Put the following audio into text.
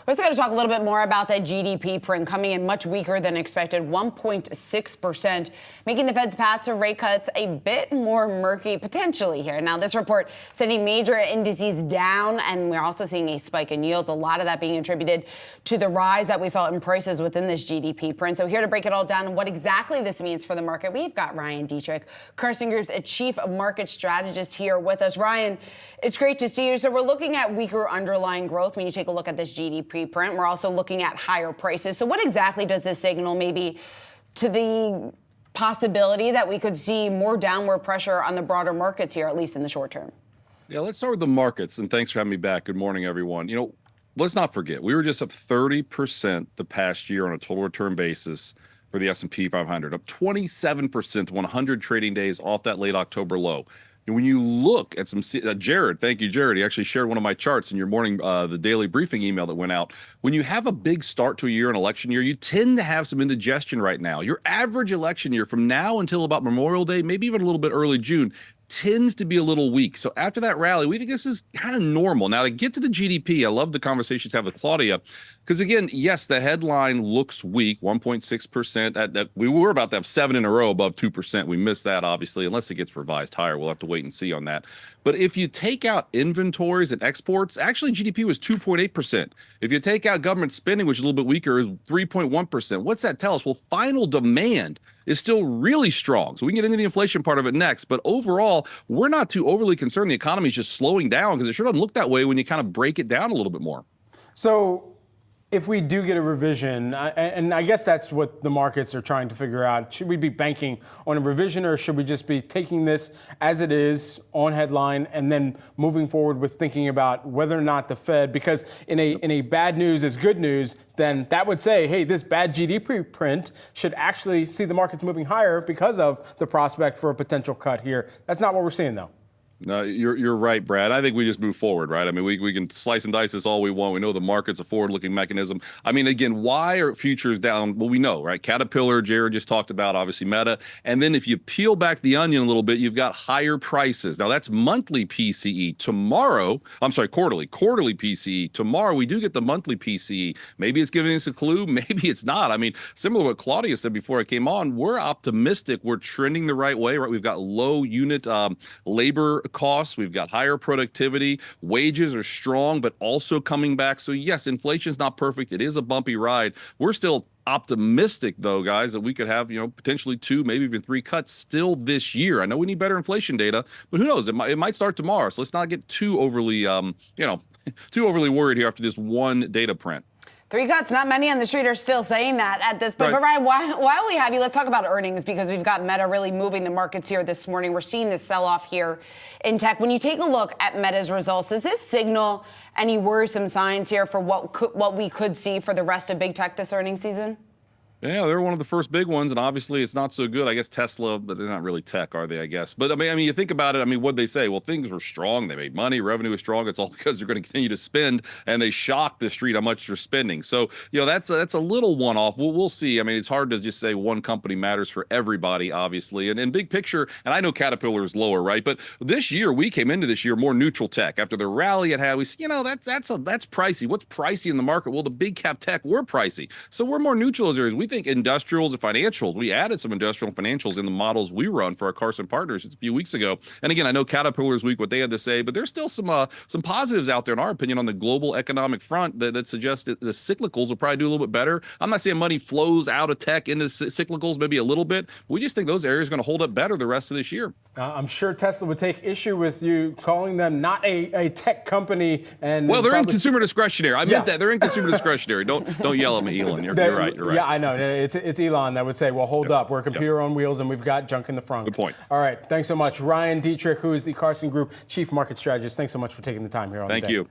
We're also going to talk a little bit more about that GDP print coming in much weaker than expected, 1.6%, making the Fed's path to rate cuts a bit more murky potentially here. Now, this report sending major indices down, and we're also seeing a spike in yields, a lot of that being attributed to the rise that we saw in prices within this GDP print. So here to break it all down and what exactly this means for the market, we've got Ryan Detrick, Carson Group's a chief market strategist here with us. Ryan, it's great to see you. So we're looking at weaker underlying growth when you take a look at this GDP print. We're also looking at higher prices. So what exactly does this signal maybe to the possibility that we could see more downward pressure on the broader markets here, at least in the short term? Yeah, let's start with the markets. And thanks for having me back. Good morning, everyone. Let's not forget, we were just up 30% the past year on a total return basis for the S&P 500, up 27% 100 trading days off that late October low. And when you look at some, Jared, thank you, Jared. He actually shared one of my charts in your morning, the daily briefing email that went out. When you have a big start to a year, an election year, you tend to have some indigestion right now. Your average election year from now until about Memorial Day, maybe even a little bit early June, tends to be a little weak. So after that rally, we think this is kind of normal. Now, to get to the GDP, I love the conversations I have with Claudia, because again, yes, the headline looks weak, 1.6%. That we were about to have 7 in a row above 2%. We missed that, obviously, unless it gets revised higher. We'll have to wait and see on that. But if you take out inventories and exports, actually GDP was 2.8%. If you take out government spending, which is a little bit weaker, is 3.1%. What's that tell us? Well, final demand is still really strong. So we can get into the inflation part of it next. But overall, we're not too overly concerned. The economy is just slowing down, because it sure doesn't look that way when you kind of break it down a little bit more. So if we do get a revision, and I guess that's what the markets are trying to figure out, should we be banking on a revision, or should we just be taking this as it is on headline and then moving forward with thinking about whether or not the Fed, because in a bad news is good news, then that would say, hey, this bad GDP print should actually see the markets moving higher because of the prospect for a potential cut here. That's not what we're seeing, though. No, you're right, Brad. I think we just move forward, right? I mean, we can slice and dice this all we want. We know the market's a forward-looking mechanism. I mean, again, why are futures down? Well, we know, right? Caterpillar, Jared just talked about, obviously Meta. And then if you peel back the onion a little bit, you've got higher prices. Now, that's monthly PCE. Tomorrow, I'm sorry, quarterly PCE. Tomorrow, we do get the monthly PCE. Maybe it's giving us a clue. Maybe it's not. I mean, similar to what Claudia said before I came on, we're optimistic. We're trending the right way, right? We've got low unit labor costs, we've got higher productivity, wages are strong, but also coming back. So yes, inflation's not perfect. It is a bumpy ride. We're still optimistic, though, guys, that we could have, potentially 2, maybe even 3 cuts still this year. I know we need better inflation data, but who knows? It might start tomorrow. So let's not get too overly, too overly worried here after this one data print. 3 cuts, not many on the street are still saying that at this point. Right. But Ryan, while we have you, let's talk about earnings, because we've got Meta really moving the markets here this morning. We're seeing this sell-off here in tech. When you take a look at Meta's results, does this signal any worrisome signs here for what we could see for the rest of big tech this earnings season? Yeah, they're one of the first big ones, and obviously it's not so good. I guess Tesla, but they're not really tech, are they, I guess? But I mean, you think about it, I mean, what'd they say? Well, things were strong. They made money. Revenue is strong. It's all because they're going to continue to spend, and they shocked the street how much they're spending. So, that's a little one-off. We'll see. I mean, it's hard to just say one company matters for everybody, obviously. And in big picture, and I know Caterpillar is lower, right? But this year, we came into this year more neutral tech. After the rally it had, we said, that's pricey. What's pricey in the market? Well, the big cap tech, we're pricey. So we're more neutral as areas. We think industrials and financials. We added some industrial and financials in the models we run for our Carson partners a few weeks ago. And again, I know Caterpillar's week, what they had to say, but there's still some positives out there, in our opinion, on the global economic front that suggest that the cyclicals will probably do a little bit better. I'm not saying money flows out of tech into cyclicals, maybe a little bit. We just think those areas are going to hold up better the rest of this year. I'm sure Tesla would take issue with you calling them not a tech company. And well, they're in consumer discretionary. I meant that. They're in consumer discretionary. Don't yell at me, Elon. You're right. Yeah, I know. It's Elon that would say, well, hold up. We're a computer on wheels, and we've got junk in the front. Good point. All right. Thanks so much. Ryan Detrick, who is the Carson Group Chief Market Strategist. Thanks so much for taking the time here on the day. Thank you.